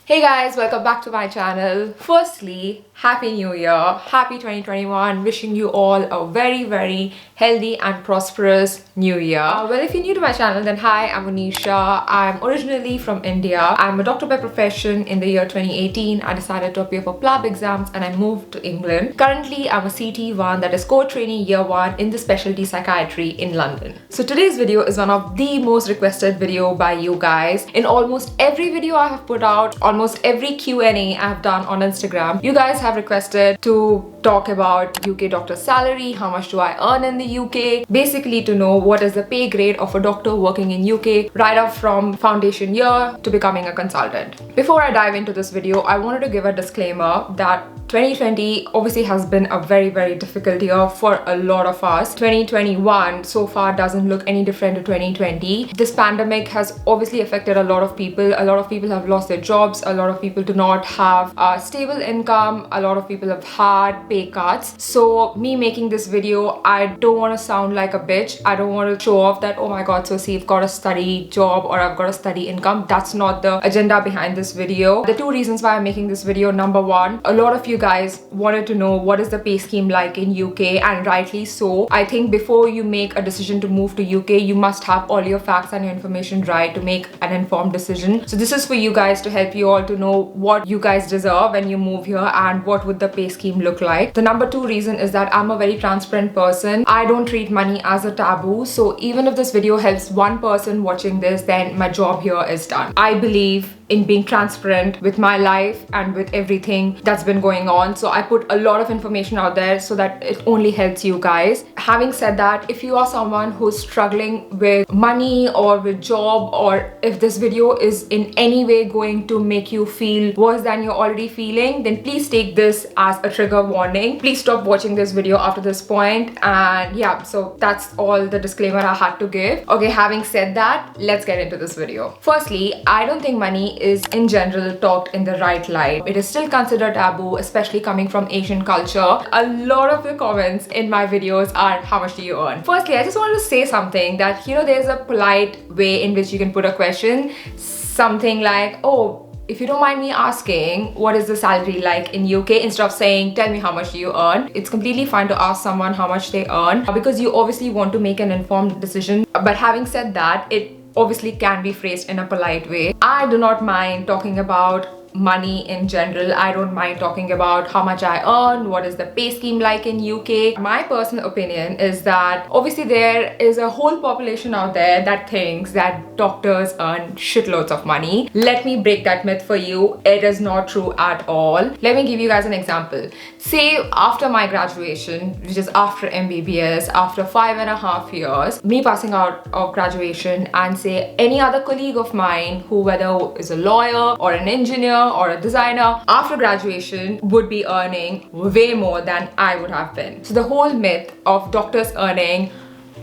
Hey guys, welcome back to my channel. Firstly, Happy New Year, Happy 2021, wishing you all a very healthy and prosperous new year. Well, if you're new to my channel, then hi, I'm Monisha. I'm originally from India. I'm a doctor by profession. In the year 2018, I decided to appear for PLAB exams and I moved to England. Currently, I'm a CT1, that is core trainee year 1 in the specialty psychiatry in London. So today's video is one of the most requested video by you guys. In almost every video I have put out, almost every Q&A I have done on Instagram, you guys have requested to talk about UK doctor salary, how much do I earn in the UK, basically to know what is the pay grade of a doctor working in UK right up from foundation year to becoming a consultant. Before I dive into this video, I wanted to give a disclaimer that 2020 obviously has been a very difficult year for a lot of us. 2021 so far doesn't look any different to 2020. This pandemic has obviously affected a lot of people. A lot of people have lost their jobs. A lot of people do not have a stable income. A lot of people have had pay cuts. So me making this video, I don't want to sound like a bitch. I don't want to show off that, oh my god, so see, I've got a study job or I've got a study income. That's not the agenda behind this video. The two reasons why I'm making this video: number one, a lot of you guys wanted to know what is the pay scheme like in UK, and rightly so. I think before you make a decision to move to UK, you must have all your facts and your information right to make an informed decision. So this is for you guys, to help you all to know what you guys deserve when you move here and what would the pay scheme look like. The number two reason is that I'm a very transparent person. I don't treat money as a taboo. So even if this video helps one person watching this, then my job here is done. I believe in being transparent with my life and with everything that's been going on. So I put a lot of information out there so that it only helps you guys. Having said that, if you are someone who's struggling with money or with job, or if this video is in any way going to make you feel worse than you're already feeling, then please take this as a trigger warning. Please stop watching this video after this point. And yeah, so that's all the disclaimer I had to give. Okay, having said that, let's get into this video. Firstly, I don't think money is in general talked in the right light. It is still considered taboo, especially coming from Asian culture. A lot of the comments in my videos are, how much do you earn? Firstly, I just wanted to say something that, you know, there's a polite way in which you can put a question. Something like, oh, if you don't mind me asking, what is the salary like in UK, instead of saying, tell me how much do you earn. It's completely fine to ask someone how much they earn because you obviously want to make an informed decision. But having said that, it obviously can be phrased in a polite way. I do not mind talking about money in general. I don't mind talking about how much I earn, what is the pay scheme like in UK. My personal opinion is that obviously there is a whole population out there that thinks that doctors earn shitloads of money. Let me break that myth for you. It is not true at all. Let me give you guys an example. Say after my graduation, which is after MBBS, after 5.5 years, me passing out of graduation, and say any other colleague of mine who, whether is a lawyer or an engineer or a designer, after graduation would be earning way more than I would have been. So the whole myth of doctors earning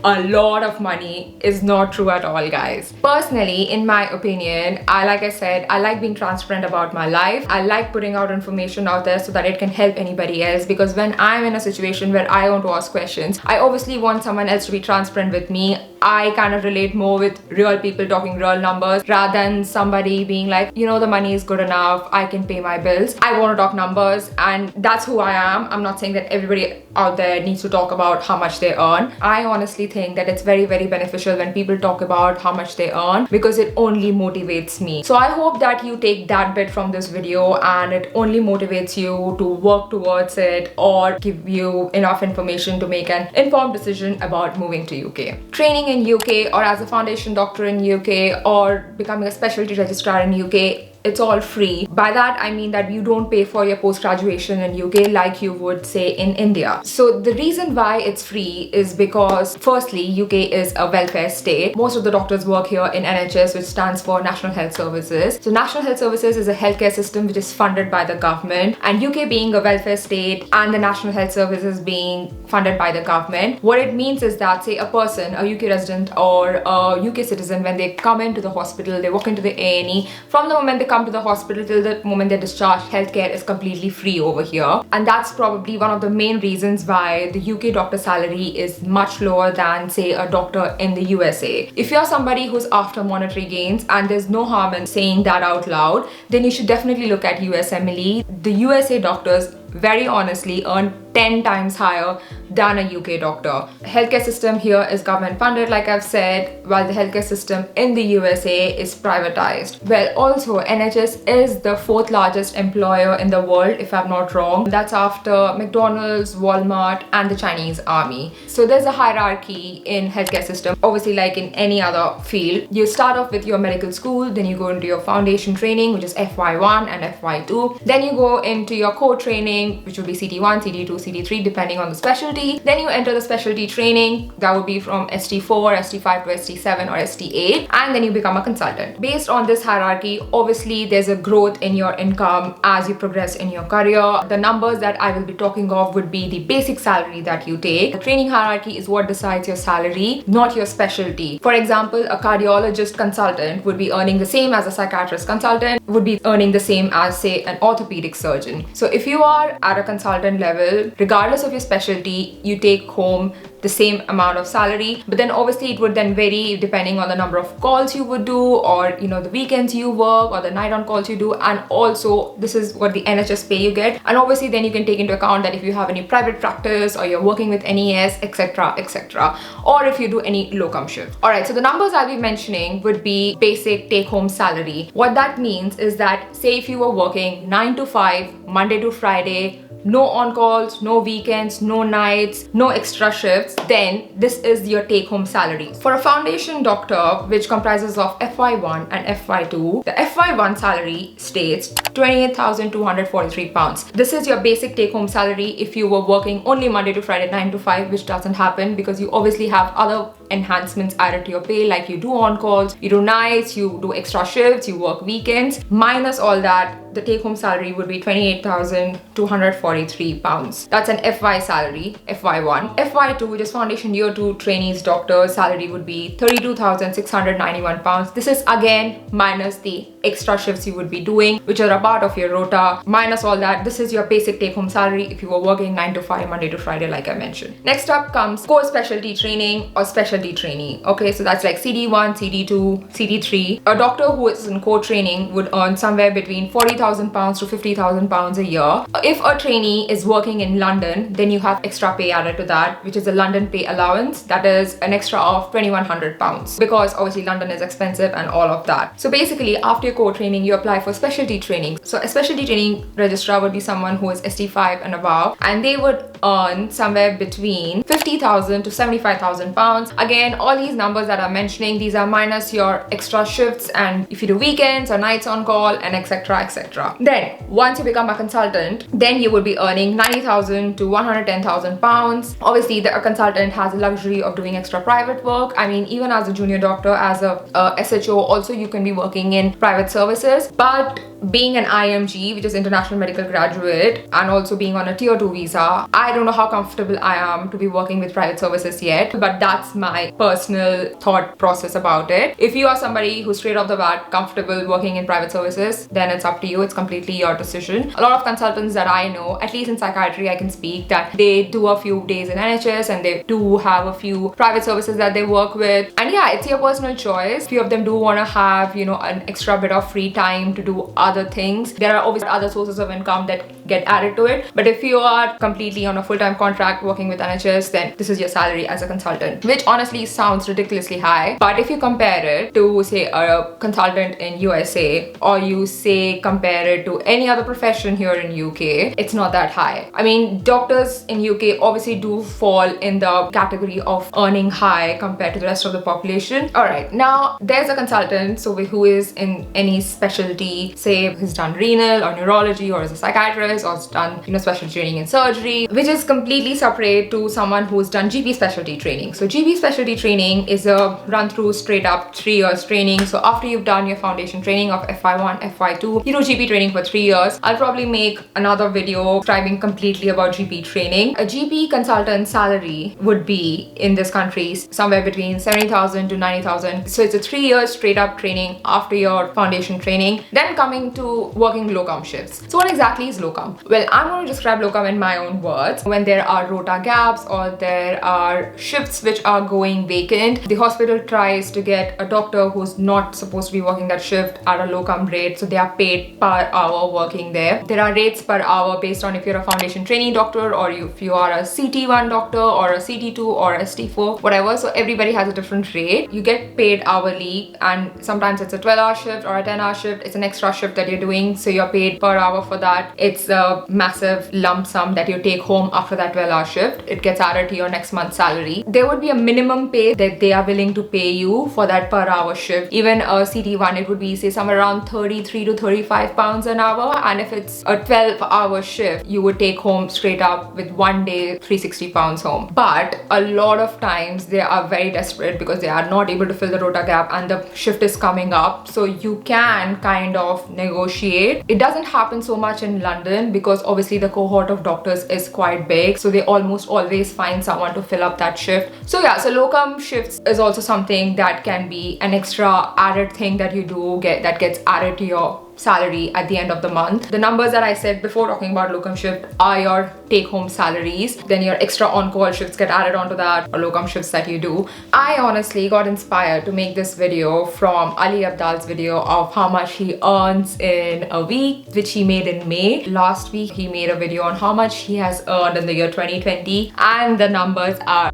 a lot of money is not true at all, guys. Personally, in my opinion, like I said, I like being transparent about my life. I like putting out information out there so that it can help anybody else, because when I'm in a situation where I want to ask questions, I obviously want someone else to be transparent with me. I kind of relate more with real people talking real numbers rather than somebody being like, you know, the money is good enough, I can pay my bills. I want to talk numbers, and that's who I am. I'm not saying that everybody out there needs to talk about how much they earn. I honestly think that it's very beneficial when people talk about how much they earn, because it only motivates me. So I hope that you take that bit from this video and it only motivates you to work towards it, or give you enough information to make an informed decision about moving to UK. Training in UK, or as a foundation doctor in UK, or becoming a specialty registrar in UK, it's all free. By that I mean that you don't pay for your post-graduation in UK like you would say in India. So the reason why it's free is because firstly, UK is a welfare state. Most of the doctors work here in NHS, which stands for National Health Services. So National Health Services is a healthcare system which is funded by the government, and UK being a welfare state and the National Health Services being funded by the government, what it means is that, say, a person, a UK resident or a UK citizen, when they come into the hospital, they walk into the A&E, from the moment they come come to the hospital till the moment they're discharged, healthcare is completely free over here. And that's probably one of the main reasons why the UK doctor salary is much lower than, say, a doctor in the USA. If you're somebody who's after monetary gains, and there's no harm in saying that out loud, then you should definitely look at USMLE. The USA doctors, very honestly, earn 10 times higher than a UK doctor. Healthcare system here is government funded, like I've said, while the healthcare system in the USA is privatized. Well, also NHS is the 4th largest employer in the world, if I'm not wrong. That's after McDonald's, Walmart, and the Chinese army. So there's a hierarchy in healthcare system, obviously like in any other field. You start off with your medical school, then you go into your foundation training, which is FY1 and FY2. Then you go into your core training, which will be CT1, CT2, CT3, depending on the specialty. Then you enter the specialty training, that would be from ST4, ST5 to ST7 or ST8, and then you become a consultant. Based on this hierarchy, obviously there's a growth in your income as you progress in your career. The numbers that I will be talking of would be the basic salary that you take. The training hierarchy is what decides your salary, not your specialty. For example, a cardiologist consultant would be earning the same as a psychiatrist consultant, would be earning the same as, say, an orthopedic surgeon. So if you are at a consultant level, regardless of your specialty, you take home the same amount of salary. But then obviously it would then vary depending on the number of calls you would do, or the weekends you work, or the night on calls you do. And also this is what the NHS pay you get. And obviously then you can take into account that if you have any private practice, or you're working with NES, etc, etc, or if you do any locum shift. All right, so the numbers I'll be mentioning would be basic take-home salary. What that means is that, say if you were working 9 to 5 Monday to Friday, no on-calls, no weekends, no nights, no extra shifts, then this is your take-home salary. For a foundation doctor, which comprises of FY1 and FY2, the FY1 salary states £28,243. This is your basic take-home salary if you were working only Monday to Friday 9 to 5, which doesn't happen because you obviously have other enhancements added to your pay, like you do on-calls, you do nights, you do extra shifts, you work weekends. Minus all that, the take-home salary would be £28,243. That's an FY salary, FY1. FY2, which is Foundation Year 2 Trainees Doctor, salary would be £32,691. This is again minus the extra shifts you would be doing, which are a part of your rota. Minus all that, this is your basic take-home salary if you were working 9 to 5 Monday to Friday, like I mentioned. Next up comes core specialty training or specialty trainee. Okay, so that's like CD1, CD2, CD3. A doctor who is in core training would earn somewhere between £40,000 to £50,000 a year. If a trainee is working in London, then you have extra pay added to that, which is a London pay allowance. That is an extra of £2,100 because obviously London is expensive and all of that. So basically, after your core training, you apply for specialty training. So a specialty training registrar would be someone who is ST5 and above, and they would earn somewhere between £50,000 to £75,000. Again, all these numbers that I'm mentioning, these are minus your extra shifts and if you do weekends or nights on call and etc, etc. Then once you become a consultant, then you would be earning £90,000 to £110,000. Obviously a consultant has the luxury of doing extra private work. I mean, even as a junior doctor, as a SHO, also you can be working in private services. But being an IMG, which is International Medical Graduate, and also being on a tier 2 visa, I don't know how comfortable I am to be working with private services yet, but that's my personal thought process about it. If you are somebody who's straight off the bat comfortable working in private services, then it's up to you. It's completely your decision. A lot of consultants that I know, at least in psychiatry I can speak, that they do a few days in NHS and they do have a few private services that they work with. And yeah, it's your personal choice. Few of them do want to have, an extra bit of free time to do other things. There are obviously other sources of income that get added to it. But if you are completely on a full-time contract working with NHS, then this is your salary as a consultant, which honestly sounds ridiculously high. But if you compare it to, say, a consultant in USA, or you say compare it to any other profession here in UK, it's not that high. I mean, doctors in UK obviously do fall in the category of earning high compared to the rest of the population. Alright, now there's a consultant who is in any specialty, say he's done renal or neurology, or is a psychiatrist, or has done special training in surgery, which is completely separate to someone who's done GP specialty training. So GP specialty specialty training is a run-through straight up 3 years training. So after you've done your foundation training of FY1, FY2, you do GP training for 3 years. I'll probably make another video describing completely about GP training. A GP consultant salary would be in this country somewhere between 70,000 to 90,000. So it's a 3 years straight up training after your foundation training. Then coming to working locum shifts. So what exactly is locum? Well, I'm going to describe locum in my own words. When there are rota gaps or there are shifts which are going vacant, the hospital tries to get a doctor who's not supposed to be working that shift at a locum rate, so they are paid per hour working there. There are rates per hour based on if you're a foundation trainee doctor or if you are a CT1 doctor or a CT2 or a ST4, whatever. So everybody has a different rate. You get paid hourly, and sometimes it's a 12-hour shift or a 10-hour shift. It's an extra shift that you're doing, so you're paid per hour for that. It's a massive lump sum that you take home after that 12-hour shift. It gets added to your next month's salary. There would be a minimum pay that they are willing to pay you for that per hour shift. Even a CT1, it would be say somewhere around 33 to 35 pounds an hour, and if it's a 12-hour shift, you would take home straight up with 1 day 360 pounds home. But a lot of times they are very desperate because they are not able to fill the rota gap and the shift is coming up, so you can kind of negotiate. It doesn't happen so much in London because obviously the cohort of doctors is quite big, so they almost always find someone to fill up that shift. So yeah, so locum shifts is also something that can be an extra added thing that you do that gets added to your salary at the end of the month. The numbers that I said before talking about locum shift are your take-home salaries. Then your extra on-call shifts get added onto that, or locum shifts that you do. I honestly got inspired to make this video from 𝐈𝐦𝐻𝐸𝐴𝐵𝐷𝐿's video of how much he earns in a week, which he made in May. Last week he made a video on how much he has earned in the year 2020, and the numbers are...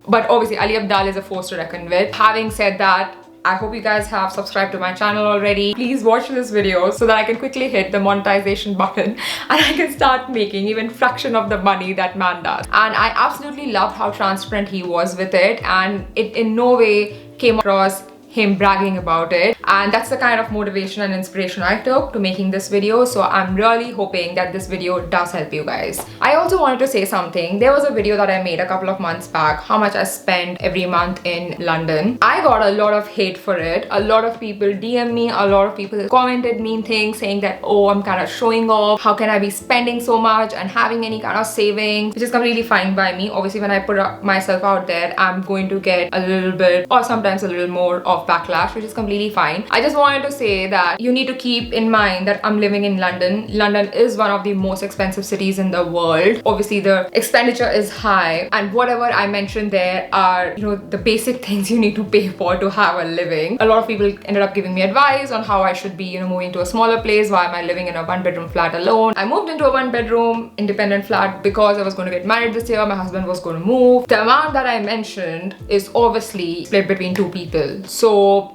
But obviously 𝐈𝐻𝐸𝐵𝐷𝐿 is a force to reckon with. Having said that, I hope you guys have subscribed to my channel already. Please watch this video so that I can quickly hit the monetization button and I can start making even fraction of the money that man does. And I absolutely loved how transparent he was with it, and it in no way came across him bragging about it, and that's the kind of motivation and inspiration I took to making this video. So I'm really hoping that this video does help you guys. I also wanted to say something. There was a video that I made a couple of months back, how much I spend every month in London. I got a lot of hate for it. A lot of people DM me, a lot of people commented mean things saying that, oh, I'm kind of showing off, how can I be spending so much and having any kind of savings, which is completely fine by me. Obviously when I put myself out there, I'm going to get a little bit or sometimes a little more of backlash, which is completely fine. I just wanted to say that you need to keep in mind that I'm living in London. London is one of the most expensive cities in the world. Obviously the expenditure is high, and whatever I mentioned there are, you know, the basic things you need to pay for to have a living. A lot of people ended up giving me advice on how I should be, you know, moving to a smaller place. Why am I living in a 1-bedroom flat alone? I moved into a 1-bedroom independent flat because I was going to get married this year. My husband was going to move. The amount that I mentioned is obviously split between 2 people. So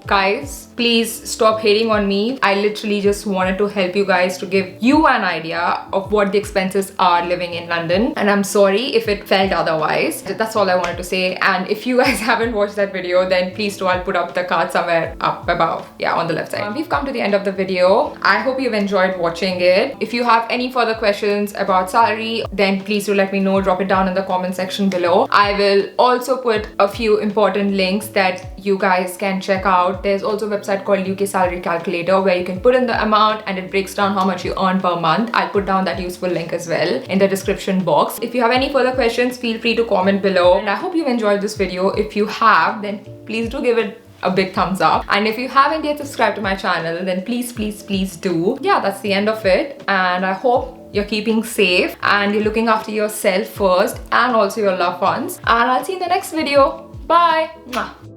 guys, please stop hating on me. I literally just wanted to help you guys to give you an idea of what the expenses are living in London, and I'm sorry if it felt otherwise. That's all I wanted to say. And if you guys haven't watched that video, then please do. I'll put up the card somewhere up above, yeah, on the left side. We've come to the end of the video. I hope you've enjoyed watching it. If you have any further questions about salary, then please do let me know. Drop it down in the comment section below. I will also put a few important links that you guys can check out. There's also a website called UK Salary Calculator where you can put in the amount and it breaks down how much you earn per month. I'll put down that useful link as well in the description box. If you have any further questions, feel free to comment below. And I hope you've enjoyed this video. If you have, then please do give it a big thumbs up. And if you haven't yet subscribed to my channel, then please do. Yeah, that's the end of it. And I hope you're keeping safe and you're looking after yourself first and also your loved ones. And I'll see you in the next video. Bye. Mwah.